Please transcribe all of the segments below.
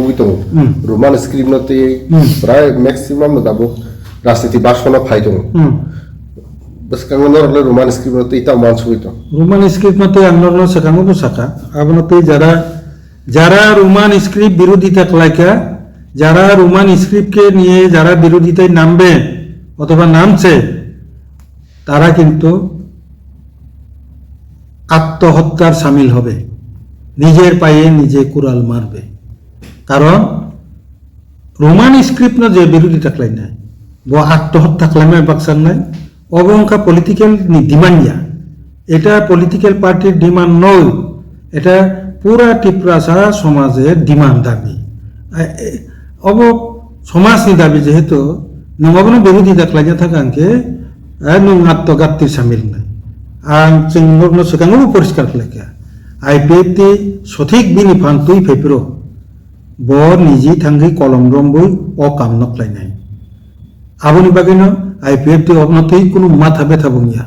নবুই দङ Roman script নতে প্রায় maximum দাবো রাজনীতি বাসনা phi দङ bas kang nor le roman script no ita man suito roman script no te anor no sekango bu saka abno te যারা Roman script বিরোধিতা কলাইকা যারা Roman স্ক্রিপ্টকে নিয়ে যারা বিরোধিতায় নামবে অথবা নামছে তারা কিন্তু আত্মহত্যার সামিল হবে নিজের পায়ে নিজে কুড়াল মারবে কারণ রোমান স্ক্রিপ্ট না যে বিরোধিতা কলাই না ব আত্মহত্যা ক্লামে বাক্সার নাই অবংকা পলিটিক্যাল ডিমান্ড এটা পলিটিক্যাল পার্টির ডিমান্ড নয় এটা পুরা ত্রিপুরা সমাজের ডিমান্ড দাবি অব সমাজনি দাবি যেহেতু নবাবন বিরোধিতা ক্লাইনা থাকাঙ্কে নং আত্মঘাতীর সামিল নাই আর जों সেখানেও পরিষ্কার খালাইকা আইপিএফটি সঠিক বিনি ফান্তুই ফেপ্রো বর নিজে থাঙ্গি কলম রম্বই অকাম নকলাইনাই আবনি বাগিনো আইপিএফটি অবনতই কোনো মাথা ব্যথা বঙ্গিয়া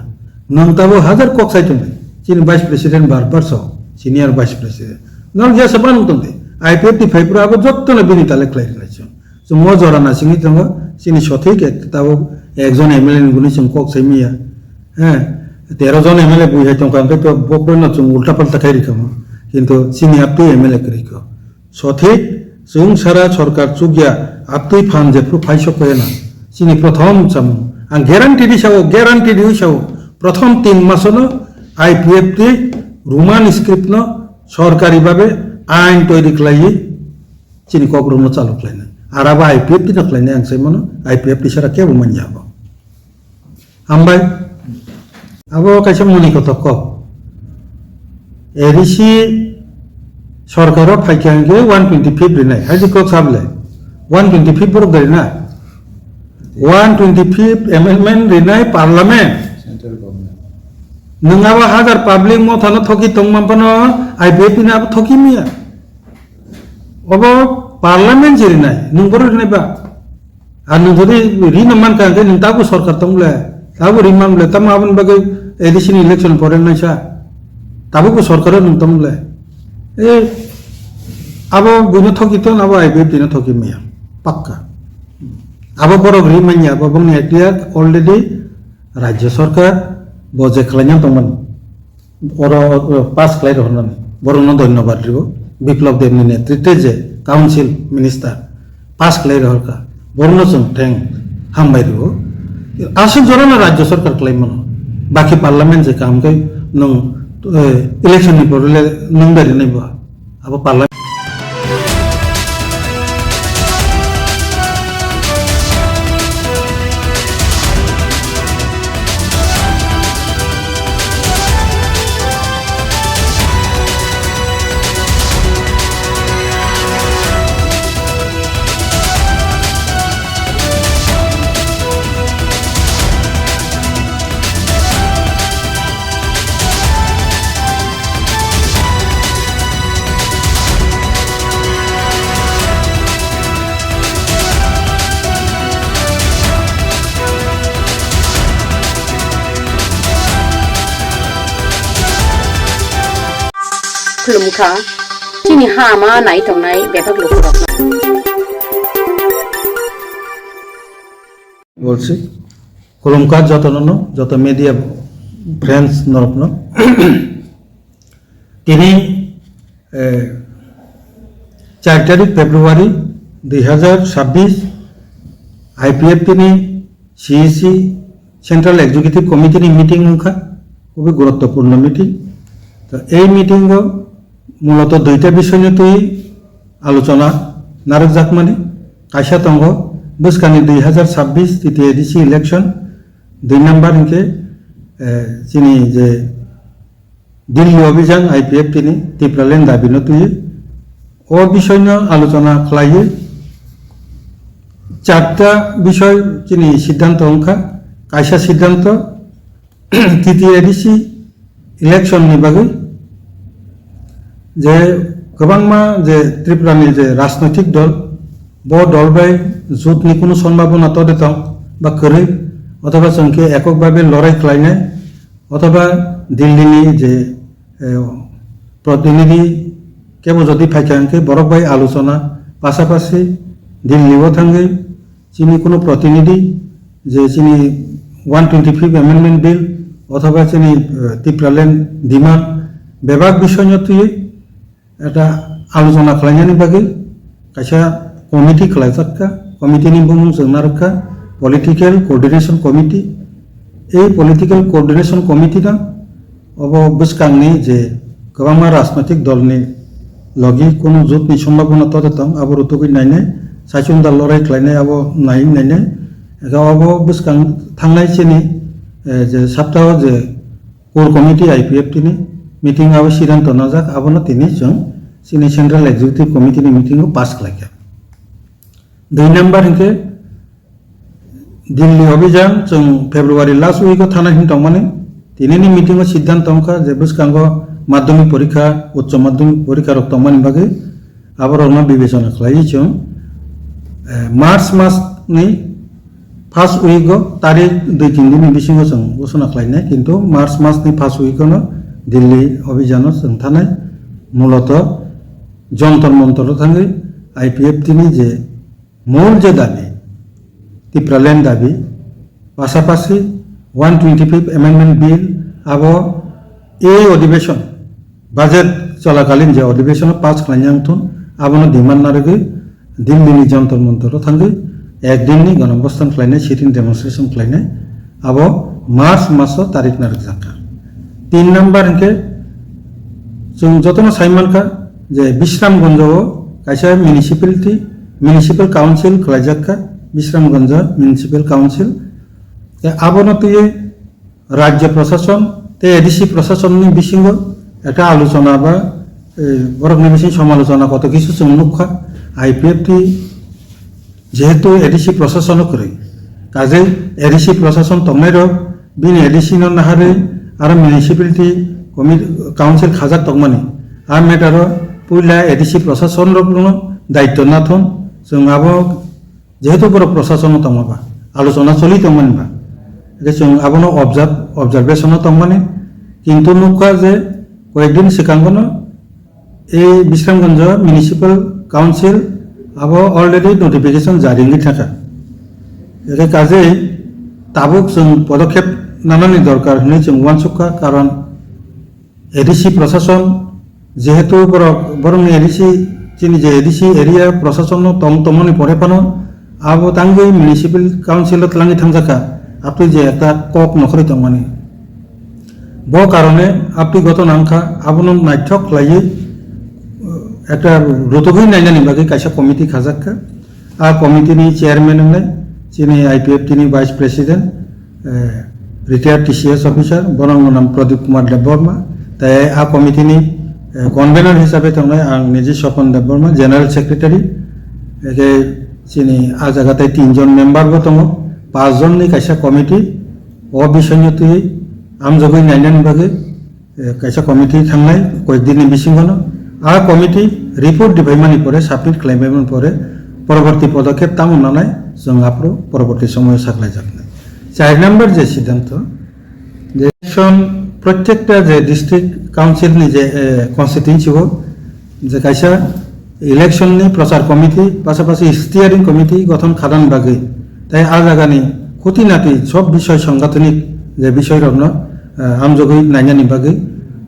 নংতাবো হাজার কক সাইটন চিনি ভাইস প্রেসিডেন্ট বারবার সহ সিনিয়র ভাইস প্রেসিডেন্ট নল গিয়া সবান তন্দে আইপিএফটি ফেপ্রো আবো যত্ন বিনি তালে ক্লাই রাইছো সো মো জরানা সিনি তঙ্গ সিনি সঠিক তাবো একজন এমএলএ গুনি সং কক সাইমিয়া হ্যাঁ 13 জন এমএলএ বুঝাই তঙ্গ আঙ্কে তো বকবেন না চুম উল্টা পাল্টা খাই রিকাম কিন্তু সিনি আপনি এমএলএ করিকো সঠিক जों সারা সরকার চুগিয়া আপনি ফান যে ফাইসো কয় না সিনি প্রথম চাম আং গ্যারান্টি দিছাও প্রথম 3 মাসনো আইপিএফটি রোমান স্ক্রিপ্ট ন সরকারিভাবে আইন তৈরি কলাই চিনি কগ্রম চালু কলাই না আর আবার আইপিএফটি না কলাই না আংসাই মনো আইপিএফটি সারা কেউ মান যাব আমবাই আবো কাছে মনি কত ক এরিসি সরকার ফাইকাঙ্গে 125 রিনাই হাজি কক সাবলে 125 বড় গরি না 125 amendment Rinnai parliament central government नङाबा हाजार पाब्लिक मथानो थकी तंगमापनो आईपीएफपी ना थकी मिया अब पार्लामेंट जिरि नाय नंबर रिनाय बा आ न जदि रिनमान कांगे नंताबो सरकार तंगले ताबो रिमामले तम आबन बगे एडिशन इलेक्शन परे नायसा ताबो सरकार नंतमले ए अब गुनो थकी तो नाबो आईपीएफपी ना थकी मिया पक्का अब बरो रिमान्या अब बंग नेटिया ऑलरेडी राज्य सरकार बजे खालायना दंमोन बरो पास खालाय रहनानै बरनो धन्यवाद दिबो बिप्लब देवनि नेतृत्वे जे काउन्सिल मिनिस्टार पास खालाय रहरका बरनो जों थैंक हामबाय दिबो आसु जरना राज्य सरकार खालायमोन बाकी पार्लियामेंट जे काम गय नों इलेक्शन नि परले नों बारि नायबो अब पार्लियामेंट खुलुमखा चिनि हामा नाय तंनाय बेफाक लोकरक বলছি খুলুমকা যত মিডিয়া ফ্রেন্ডস নরপন তিনি 4 তারিখ ফেব্রুয়ারি 2026 আইপিএফ তিনি সিইসি সেন্ট্রাল এক্সিকিউটিভ কমিটির মিটিং মুখা খুবই গুরুত্বপূর্ণ মিটিং তো এই মিটিং মূলত দুইটা বিষয় নিয়ে আলোচনা নারক জাকমানি কাইসা তঙ্গ বুসকানি 2026 তৃতীয় এডিসি ইলেকশন 2 নম্বর ইনকে চিনি যে দিল্লি অভিযান আইপিএফ তিনি ত্রিপুরালেন দাবি নতুই ও বিষয় নিয়ে আলোচনা খালাইয়ে 4টা বিষয় চিনি সিদ্ধান্ত অংখা কাইসা সিদ্ধান্ত তৃতীয় এডিসি ইলেকশন নিবাগৈ যে गोबांमा जे त्रिपुरानि जे राजनैतिक दल बो दल बाय जुटनि कोनो सम्भावना तो देता बा करे अथवा संख्या एকক भावे लड़ाई खालायनाय अथवा दिल्लीनि जे प्रतिनिधि केबो जदि फाइखांके बरक बाय आलोचना পাশাপাশি দিল্লিও থাঙ্গে চিনি কোনো প্রতিনিধি যে চিনি 125 অ্যামেন্ডমেন্ট বিল অথবা চিনি ত্রিপুরাল্যান্ড ডিমান্ড বেবাক বিষয় তুই এটা আলোচনা খালাইনানি বাকি কাইসা কমিটি খালাইজাক্কা কমিটিनि बुंमुं जोंना रोखा पलिटिकल कोअर्डिनेशन कमिटी এই पलिटिकल कोअर्डिनेशन कमिटिना अब बिसकांनि जे गोबां राजनैतिक दलनि लगी कोनो जुथनि सम्भावना तथां अब रुतुगै नायनाय सायसुंदा लड़ाई खालायनाय अब नायनाय अब बिसकां थांनाय चिनि जे सप्ताह जे कोर कमिटी आईपीएफटिनि मीटिंग अब सिद्धांत नाजाक आबनो तिनि जों चिनि सेंट्रल एक्जिक्यूटिव कमिटिनि मीटिंगआव पास खालायखा 2 नम्बर हिंके दिल्ली अभियान जों फेब्रुवारी लास्ट उइकआव थानाय हिंथाव माने दिनैनि मीटिंगआव सिद्धांत अंका जे बिसकांगो माध्यमिक परीक्षा उच्च माध्यमिक परीक्षा रक्तमानि बागै आबारावनो बिबेचना खालायो जों मार्च मासनि फार्स्ट उइकआव तारिख 2-3 दिननि बिसिङाव जों घोषणा खालायनाय किन्तु मार्च मासनि फार्स्ट उइकआवनो दिल्ली अभियानाव जों थानाय मूलत जन्तर मन्तर थाङै आईपीएफटिनि जे मूल जे दाबी ত্রিপুরাল্যান্ড दाबी पाशापाशि 125 अमेंडमेंट बिल अब এই অধিবেশন বাজেট চলাকালীন যে অধিবেশন পাস খালাইনাंथुन আবনো ডিমান্ড নারগै दिल्लीनि जन्तर मन्तर थांगै एकदिननि गणअबस्थान खालायनाय सिटिं डेमनस्ट्रेशन खालायनाय अब मार्च मासाव तारिख नारग जाखा 3 नम्बर हिंके जों जतन साइमानखा जे विश्रामगंजआव कायसा म्युनिसिपल काउन्सिल खालायजाखा विश्रामगंज म्युनिसिपल काउन्सिल आबनो तुये राज्य प्रशासन ते एडिसी प्रशासननि बिसिङाव একটা আলোচনা বা বরকनि बिसिं समालोचना कत किछु जों नुखा आईपीएफटी जेहेतु एडिसी प्रशासन करे काजे एडिसी प्रशासन तंनाय बिन एडिसी नाहारे आरो म्युनिसिपालिटी काउन्सिल खाजाक तंमानि आ मेटार पुइला एडिसी प्रशासन रनो दायित्व नाथन जों आबो जेहेतु बर प्रशासन तंमाबा आलोचना चलि तंमानिबा जों आबनो ऑब्जार्वेशन तंमानि किन्तु नुखा जे कয়েকদিন सिगांगनो ए विश्रामगंज म्युनिसिपल काउन्सिल अब अलरेडी नटिफिकेशन जारिनि थाखा एके काजे ताबुक जों पदक्षेप नानानि दरकार होननानै जों वानसुखा कारण एडिसी प्रशासन जेहेतु बरंनि एडिसी चिनि जे एडिसी एरिया प्रशासन तमनि परेपानो अब तांगै म्युनिसिपल काउन्सिल तलांगि थांजाखा आपनि जे एकटा कक नखरि तंमानि ब कारणे आपनि गत नांखा आबनो नायथक लायै একটা রতগৈ নাইনানি বাকি কাইসা কমিটি খাজাক্কা আর কমিটিনি চেয়ারম্যান হলে যিনি আইপিএফটিনি vice president retired TCS officer বরং নাম প্রদীপ কুমার দেববর্মা তাই আ কমিটিনি কনভেনার হিসাবে थांनाय आं निजे স্বপন দেববর্মা জেনারেল সেক্রেটারি একে যিনি আ জায়গাতে 3 জন মেম্বারबो दङ 5 जननि কাইসা কমিটি অ বিষয়নতুই আমজগৈ নাইনানি বাকি কাইসা কমিটি थांनाय কয়েকদিনनि बिसिङावनो आ कमिटी रिपोर्ट दिभाइमानि परे सबमिट खालामनायनि परे परवर्ती पदक्षेप तामनानै जों आपरो परवर्ती समय साखलाय जागोन 4 नम्बर जे सिद्धांत जे इलेक्शन प्रत्येकटा जे डिस्ट्रिक्ट काउन्सिलनि जे कन्स्टिट्युएन्सिआव जे कायसा इलेक्शननि प्रचार कमिटी पाशापाशि स्टीयरिंग कमिटी गठन खालाम बागै ताई आ जागानि खुटिनाति सब বিষয় সাংগঠনিক যে বিষয়রनो আমজগৈ नायनानि बागै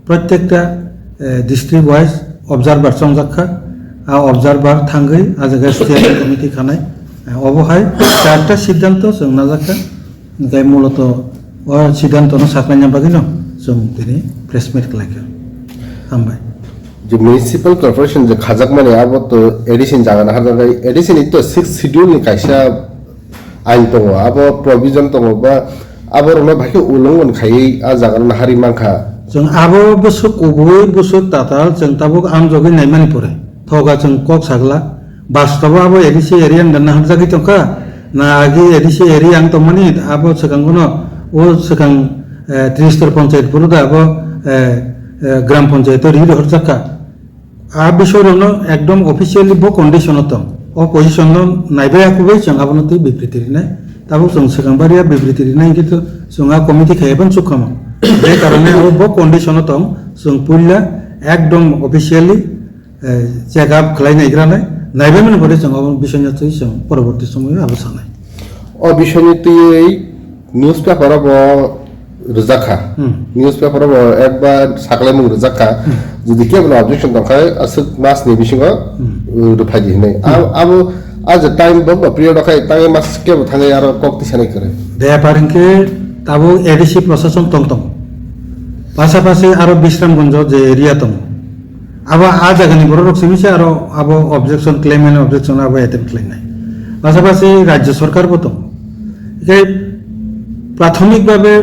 प्रत्येकटा डिस्ट्रिक्ट वाइज ऑब्जार्वर संजाखा आ ऑब्जार्वर थांगै आ जायगा स्टीयरिंग कमिटी खानाय अबहाय चारटा सिद्धांत जों नाजाखा गाय मूलत अ सिद्धांतनो साखलायना बागैनो जों दिनै प्रेस मिट खालायखा हामबाय जो म्युनिसिपल कॉर्पोरेशन जो खाजाक माने अब तो एडिशन जागाना हाजाय एडिशन तो 6 शेड्यूल नि कायसा आइन दङ अब प्रोविजन दङ बा अब रनो भाइके उलंघन खायै आ जागाना हारि मांखा जों आबो बोसो कबुय बोसो ताताल जों ताबो आमजगै नायमानि परे थगा जों कक सागला बास्तव आबो एडिसी एरिया दन्ना हाजागै तंका ना आगे एडिसी एरिया आं तमनि आबो सकांगनो ओ सकां त्रिस्तर पंचायत पुरुदा आबो ग्राम पंचायत रिर हरजाका आ बिषयनो एकदम ऑफिशियली बो कंडीशन तम ओ पोजिशन नायबाय आकुबै जों आबोनति बिबृति रिनाय ताबो जों सकांबारिया बिबृति रिनाय किन्तु जों आ कमिटि खायबान सुखामा बे कारणे अब कंडीशन दं जों पुल्ला एकदम अफिशियली चेकआप खालायनायग्रानाय নাইবে মানে পরে जों বিষয় নিয়ে जों পরবর্তী সময়ে আলোচনা ও বিষয় নিয়ে তুই এই নিউজ পেপারও রোজাখা নিউজ পেপারও একবার সাকলাই মুখ রোজাখা যদি কেবল অবজেকশন দরকার আসলে মাস নিয়ে বিষয় রুফাই দিয়ে আবো আজ টাইম বা পিরিয়ড রাখাই তাই মাস কেবল থাঙে আর কক্তি সানাই করে দেয়া পারেনকে তাবো এডিসি প্রশাসন তংতং পাশাপাশি আরো বিশ্রামগঞ্জ যে এরিয়া তং আবো আ জায়গানি বড় রক সিমিছে আরো আবো অবজেকশন ক্লেম এন্ড অবজেকশন আবো এতেম ক্লেম নাই পাশাপাশি রাজ্য সরকার বতো যে প্রাথমিকভাবে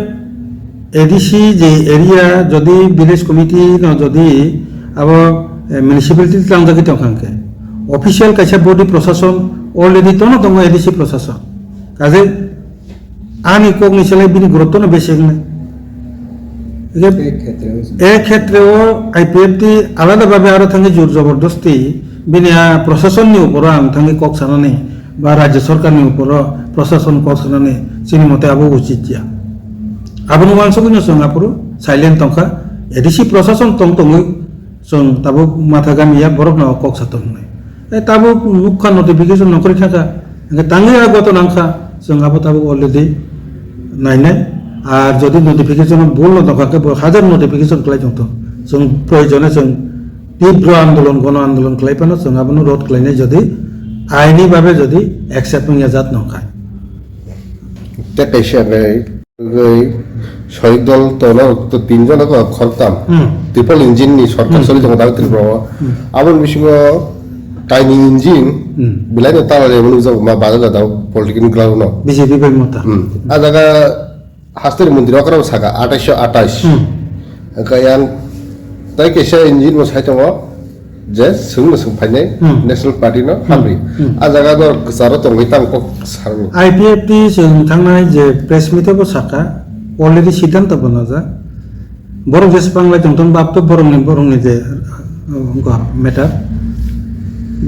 এডিসি যে এরিয়া যদি ভিলেজ কমিটি যদি আবো মিউনিসিপালিটি তাংজাকি তংখাঙ্কে অফিসিয়াল কাছে বডি প্রশাসন অলরেডি তো না দङ এডিসি প্রশাসন কাজে আনি কক নিচলে বিনি গুরুত্ব না বেশি না এই ক্ষেত্রেও আইপিএফটি আলাদাভাবে আরো থাকি জোর জবরদস্তি বিনি প্রশাসননি উপর আং থাকি কক সানানি বা রাজ্য সরকারনি উপর প্রশাসন কক সানানি চিনি মতে আবো উচিত যা আবনো মানসকুনি সঙ্গাপুর সাইলেন্ট তংখা এডিসি প্রশাসন তংতংই जों ताबो माथा गामिया बरफ ना कक सातन নাই ताबो मुखा नोटिफिकेशन नकरि थाका तांगे गत नांखा जों आबो ताबो अलरेडी नायनाय আর যদি নোটিফিকেশন বললো তখন হাজার নোটিফিকেশন খাই যত जों প্রয়োজনে जों তীব্র আন্দোলন গণ আন্দোলন খাই পানো जों আবনো রোড খাইনাই যদি আইনিভাবে যদি অ্যাকসেপ্টিং জাত নখায় তে পেশা নেই শহীদ দল তো তিনজন খরতাম ট্রিপল ইঞ্জিন নি সরকার চলি যখন দাবি ত্রিপুরা আবার বিষয় টাইনি ইঞ্জিন বিলাই তারা এমন মা বাজার দাও পলিটিক্যাল গ্লাউ ন বিজেপি বাই মতা আ জায়গা হাস্তের মন্দির অকরাম সাকা 2828 কায়ান তাই কেসা ইঞ্জিন মো সাইতং যে সুংনো সুংফাইনাই ন্যাশনাল পার্টি ন হাবি আ জায়গা দ গসারো তংগিতাম ক সারনি আইপিএফটি जों थांनाय যে প্রেস মিটও সাকা অলরেডি সিদ্ধান্ত বনা যা বড় দেশ বাংলা জংতন বাপ বরংনি যে মেটার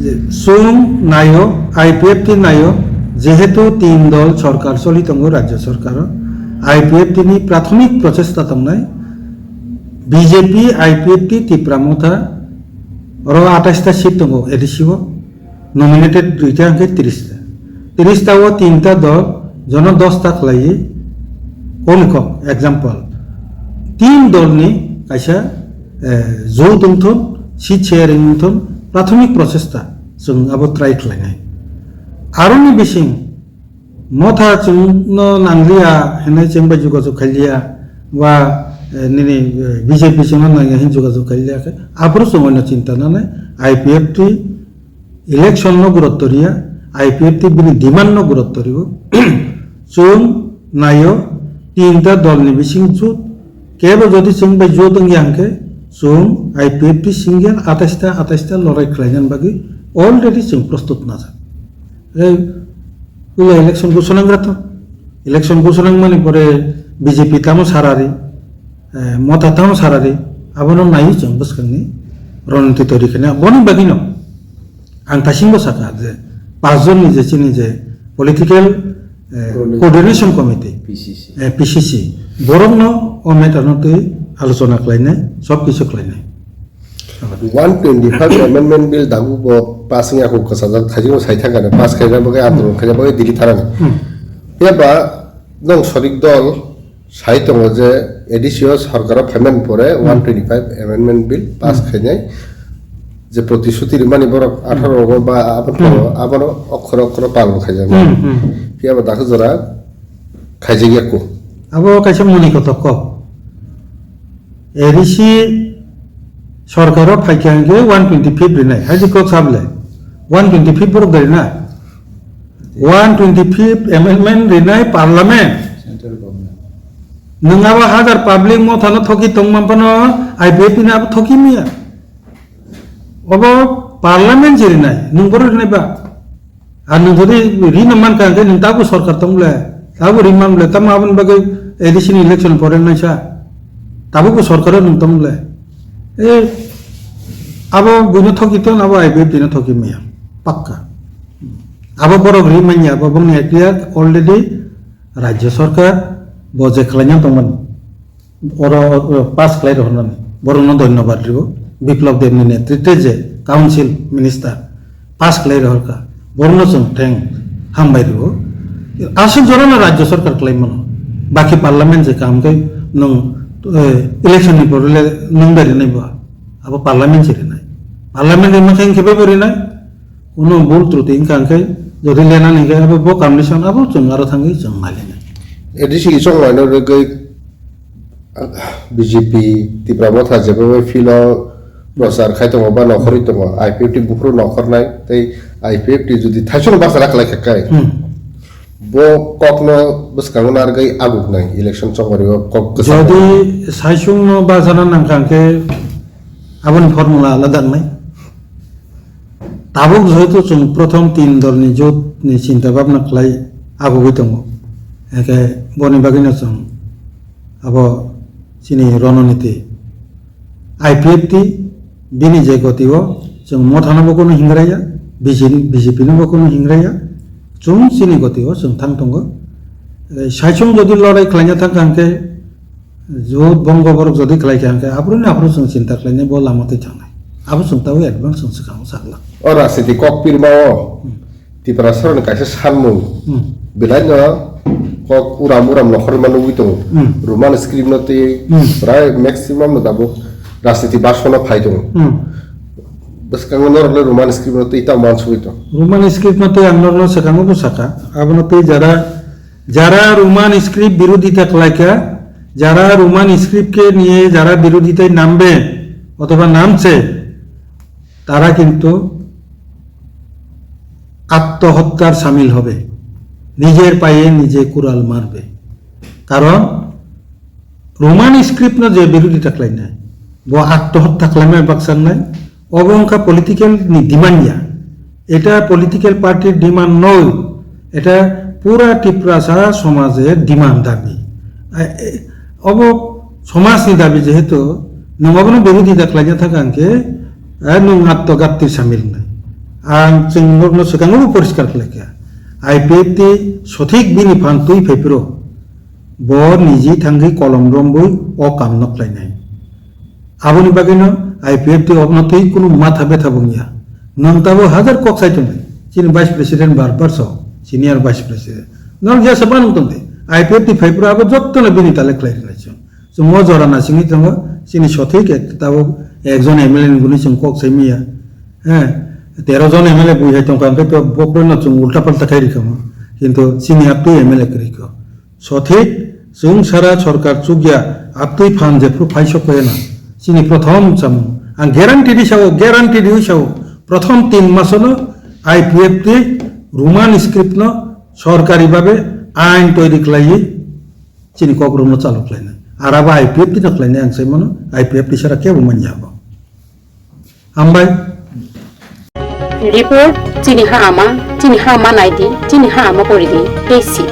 যে সুং নায়ো আইপিএফটি নায়ো যেহেতু তিন দল সরকার চলিতঙ্গ রাজ্য সরকার আইপিএফটি নি প্রাথমিক প্রচেষ্টা তংনাই বিজেপি আইপিএফটি ত্রিপুরামথা और 28টা সিট দङ এডিসিও নমিনেটেড দুইটা আঙ্কে 30টা ও তিনটা দল জন 10টা খালাই কোনক एग्जांपल তিন দল নি কাইসা জৌ দংথন সিট শেয়ারিং দংথন প্রাথমিক প্রচেষ্টা जों আবো ট্রাই খাইনাই আরনি বিসিং মথা जों নাংলিয়া হেনে চেংবা যোগাযোগ খাইলিয়া বা নিনি বিজেপি সঙ্গে নয় হিন যোগাযোগ খাইলিয়া আবার সময় চিন্তা না আইপিএফটি ইলেকশন গুরুত্ব রিয়া আইপিএফটি বিনি ডিমান্ড গুরুত্ব রিব जों নাইও তিনটা দল নি বিসিং জুত কেবল যদি जों বাই জুত আঙ্কে जों আইপিএফটি সিঙ্গেল 28টা লড়াই খাইজান বাকি অলরেডি जों প্রস্তুত না যা এই ইলেকশন ঘোষণা করত ইলেকশন ঘোষণা মানে পরে বিজেপি তামো সারারি মতা তামো সারারি আবনো নাই जों বসখানি রণনীতি তৈরি খানে বনি বাগিন আং তাসিংবো সাকা যে পাঁচজন নিজে চিনি যে পলিটিক্যাল কোঅর্ডিনেশন কমিটি পিসিসি বরং ও মেটানতে আলোচনা খাইনাই সব কিছু খাইনাই 125 amendment bill dagu bo passing aku kasajak thajing sai thanga ne pass khaina bagai andolon khaina bagai dili tharani eba nong sorik dol sai tong je edisio sarkar payment pore 125 amendment bill pass khainai যে প্রতিশ্রুতির মানে বড় 18 বা আবার অক্ষর অক্ষর পালন খাই যাবে পিয়াবা দাখ জরা খাইজে গিয়াকো আবো কাছে মনি কত ক এডিসি সরকার ফাইকাঙ্গে 125 রিনাই হাজি কো সাবলে 125 বড় গরি না 125 amendment Rinnai parliament central government নঙ্গাবা হাজার পাবলিক মথানো থকি তংমাপানো আইপিএফ না থকি মিয়া अब पार्लियामेंट जेरी नाय नों बरो नाय बा आ नों जदि रिमान कांगे नों ताबो सरकार तंगले ताबो रिमान ले तम आबन बगे एडिशन इलेक्शन परे नायसा ताबो को सरकार नों तंगले ए अब बुनो थकी तो अब आईबीएफ दिनो थकी मिया पक्का अब बरो रिमान्या अब बंग नेटिया ऑलरेडी राज्य सरकार बजे खलान्या तंगमन और पास खलाय रहनानै बरो न धन्यवाद रिबो বিপ্লব দেবনি নেতৃত্বে যে কাউন্সিল মিনিস্টার পাস খালাই রহরকা বর্ণ जों ঠেং হামবাই রো আসল জরানা রাজ্য সরকার ক্লাইম মনো বাকি পার্লামেন্ট যে কাম কে নং ইলেকশন নি পড়লে নং বাড়ি নাই বা আবার পার্লামেন্ট ছেড়ে নাই পার্লামেন্ট এর মধ্যে খেপে পড়ি নাই কোনো ভুল ত্রুটি ইনকাঙ্কে যদি লেনা নিকে আবার বো কামনিশন আবার जों আরো থাঙ্গি जों নালে না এডিসি কি সঙ্গ আইনো রে বিজেপি তীব্রমথা যেভাবে ফিল প্রচার খাইতো বা নখরি তো আইপিএফটি বুফরো নখর নাই তাই আইপিএফটি যদি থাইসন বাসা রাখলাই খাকাই bo kokno buskangon argai aguk nai election chongori kok যদি সাইসুং বাজানা নামখানকে আবনি ফর্মুলা আলাদা নাই তাবুক যেহেতু जों প্রথম তিন দলনি জোট নি চিন্তা ভাবনা খাই আবগই দङ একে বনি বাগিনা जों আব চিনি রণনীতি আইপিএফটি বিনি যে গতিও जों মথানাবো কোনো হিংরাইয়া বিজেপি নবো কোনো হিংরাইয়া जों চিনি গতিও जों থাং দङ সাইসুং যদি লড়াই খাইনা থাকাঙ্কে জোট বঙ্গবরক যদি খাইখাঙ্কে আপনি जों চিন্তা খাইনে বল আমাতে থাंनाय আবো जों তাও অ্যাডভান্স जों सिगाङाव सागला o rasiti kok pirmao tipra saron kaisa sanmu bilaino kok uram nokhor manu buito roman script no te pray maximum no dabo rasiti bashono phaito baskangonor le roman script no te ita mansu buito Roman script মতে আন্দোলন সেখানে বসাকা আবনতে যারা Roman script বিরোধিতা কলাইকা যারা Roman স্ক্রিপ্টকে নিয়ে যারা বিরোধিতায় নামবে অথবা নামছে তারা কিন্তু আত্মহত্যার সামিল হবে নিজের পায়ে নিজে কুড়াল মারবে কারণ রোমান স্ক্রিপ্ট যে বিরোধিতা কলাই নাই বো আত্মহত্যা ক্লাইমে বাক্সার নাই অবংকা পলিটিক্যাল ডিমান্ডিয়া এটা পলিটিক্যাল পার্টির ডিমান্ড নয় এটা পুরা ত্রিপুরা সমাজের ডিমান্ড দাবি অব সমাজনি দাবি যেহেতু নবাবন বিরোধিতা কলাই থাকাঙ্কে নং আত্মঘাতীর সামিল নাই আর जों সেখানেও পরিষ্কার খালাইকা আইপিএফটি সঠিক বিনি ফান তুই ফেপ্রো ব নিজে থাঙ্গি কলম রম্বই ও কাম নকলাই নাই আবনি বাগিনো আইপিএফটি অবনতি কোনো মাথা ব্যথা বঙ্গিয়া নংতাবো হাজার কক সাইতো নাই চিনি ভাইস প্রেসিডেন্ট বারবার সহ সিনিয়র ভাইস প্রেসিডেন্ট নন গিয়া সবান তন্দে আইপিএফটি ফেপ্রো আবো যত্তনে বিনি তালে ক্লাই নাইছো जों ম জরানা সিনি দङ চিনি সঠিক তাবো একজন এমএলএ গুনি जों কক সাইমিয়া হ্যাঁ 13 জন এমএলএ বুঝাই তংকাঙ্কে তো বকরন जों উল্টা পাল্টা খাই রিকাম কিন্তু চিনি আপনি এমএলএ করিক সঠিক जों সারা সরকার চুগিয়া আপনি ফান যে ফাইসক কয় না চিনি প্রথম চাম আং গ্যারান্টি দিছাও প্রথম 3 মাস হলো আইপিএফটি রোমান স্ক্রিপ্ট ন সরকারি ভাবে আইন তৈরি কলাই চিনি ককরম চালু কলাই না আর আবার আইপিএফটি নকলাই না আংসাই মনো আইপিএফটি সারা কেবো মান যাব আমবাই রিপোর্ট চিনি হা আমা নাইদি চিনি হা আমা পরিদি টেসি